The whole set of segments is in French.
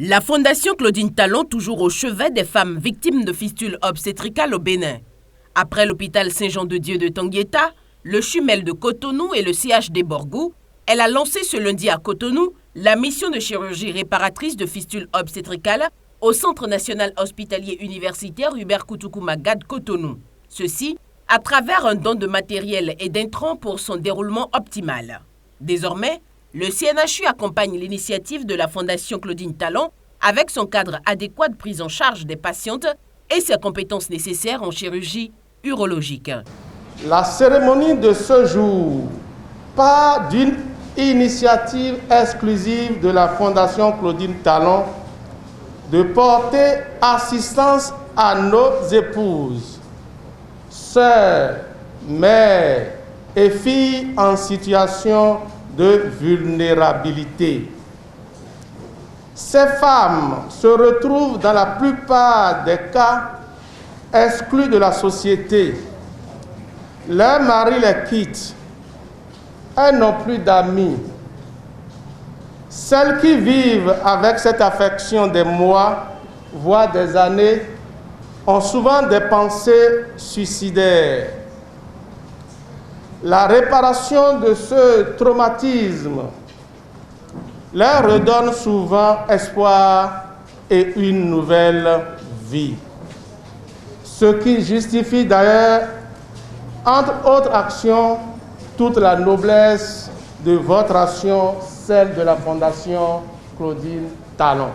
La Fondation Claudine Talon, toujours au chevet des femmes victimes de fistules obstétricales au Bénin. Après l'hôpital Saint-Jean-de-Dieu de Tangueta, le Chumel de Cotonou et le CHD Borgou, elle a lancé ce lundi à Cotonou la mission de chirurgie réparatrice de fistules obstétricales au Centre national hospitalier universitaire Hubert Koutoukou-Magad Cotonou. Ceci à travers un don de matériel et d'intrants pour son déroulement optimal. Désormais, le CNHU accompagne l'initiative de la Fondation Claudine Talon avec son cadre adéquat de prise en charge des patientes et ses compétences nécessaires en chirurgie urologique. La cérémonie de ce jour part d'une initiative exclusive de la Fondation Claudine Talon de porter assistance à nos épouses, sœurs, mères et filles en situation de vulnérabilité. Ces femmes se retrouvent dans la plupart des cas exclues de la société. Leur mari les quitte. Elles n'ont plus d'amis. Celles qui vivent avec cette affection des mois, voire des années, ont souvent des pensées suicidaires. La réparation de ce traumatisme leur redonne souvent espoir et une nouvelle vie. Ce qui justifie d'ailleurs, entre autres actions, toute la noblesse de votre action, celle de la Fondation Claudine Talon.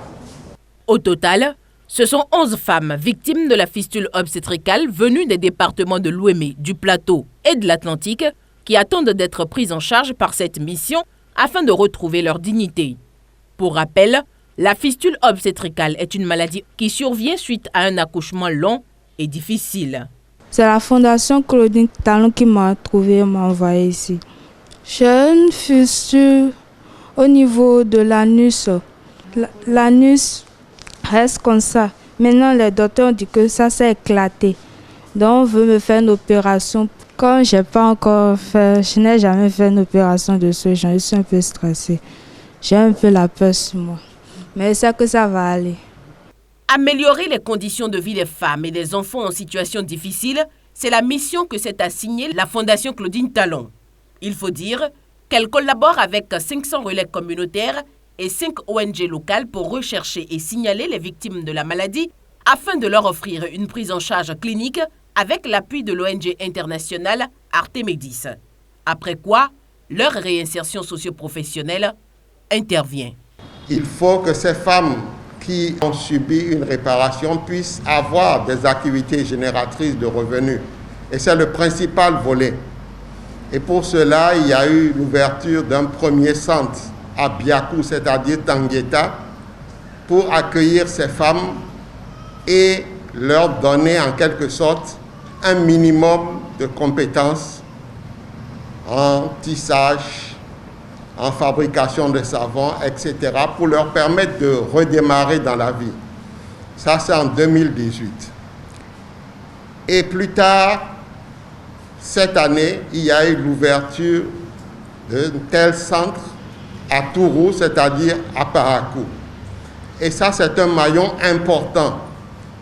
Au total, ce sont 11 femmes victimes de la fistule obstétricale venues des départements de l'Ouémé, du Plateau et de l'Atlantique qui attendent d'être prises en charge par cette mission afin de retrouver leur dignité. Pour rappel, la fistule obstétricale est une maladie qui survient suite à un accouchement long et difficile. C'est la Fondation Claudine Talon qui m'a trouvé et m'a envoyé ici. J'ai une fistule au niveau de l'anus. L'anus reste comme ça. Maintenant, les docteurs ont dit que ça s'est éclaté. Donc, on veut me faire une opération. Comme je n'ai jamais fait une opération de ce genre, je suis un peu stressée. J'ai un peu la peur sur moi. Mais je sais que ça va aller. Améliorer les conditions de vie des femmes et des enfants en situation difficile, c'est la mission que s'est assignée la Fondation Claudine Talon. Il faut dire qu'elle collabore avec 500 relais communautaires et 5 ONG locales pour rechercher et signaler les victimes de la maladie afin de leur offrir une prise en charge clinique avec l'appui de l'ONG internationale Artemedis. Après quoi, leur réinsertion socio-professionnelle intervient. Il faut que ces femmes qui ont subi une réparation puissent avoir des activités génératrices de revenus. Et c'est le principal volet. Et pour cela, il y a eu l'ouverture d'un premier centre à Biakou, c'est-à-dire Tangueta, pour accueillir ces femmes et leur donner en quelque sorte un minimum de compétences en tissage, en fabrication de savon, etc., pour leur permettre de redémarrer dans la vie. Ça, c'est en 2018. Et plus tard, cette année, il y a eu l'ouverture d'un tel centre à Tourou, c'est-à-dire à Parakou. Et ça, c'est un maillon important,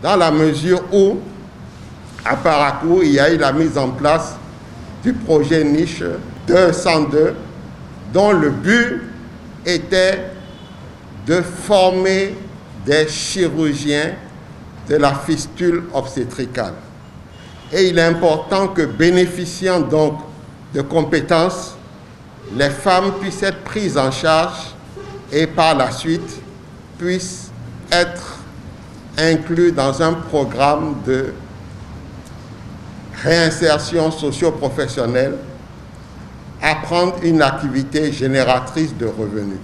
dans la mesure où, à Parakou, il y a eu la mise en place du projet Niche 202, dont le but était de former des chirurgiens de la fistule obstétricale. Et il est important que, bénéficiant donc de compétences, les femmes puissent être prises en charge et par la suite puissent être incluses dans un programme de réinsertion socio-professionnelle, apprendre une activité génératrice de revenus.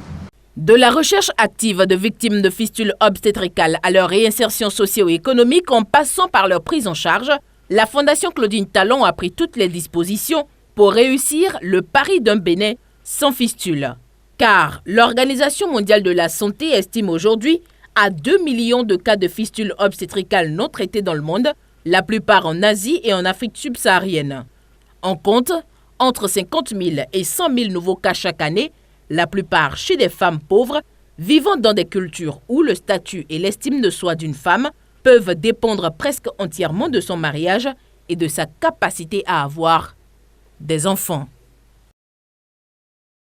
De la recherche active de victimes de fistules obstétricales à leur réinsertion socio-économique en passant par leur prise en charge, la Fondation Claudine Talon a pris toutes les dispositions pour réussir le pari d'un Bénin sans fistule. Car l'Organisation mondiale de la santé estime aujourd'hui à 2 millions de cas de fistules obstétricales non traités dans le monde, la plupart en Asie et en Afrique subsaharienne. On compte entre 50 000 et 100 000 nouveaux cas chaque année, la plupart chez des femmes pauvres, Vivant dans des cultures où le statut et l'estime de soi d'une femme peuvent dépendre presque entièrement de son mariage et de sa capacité à avoir des enfants.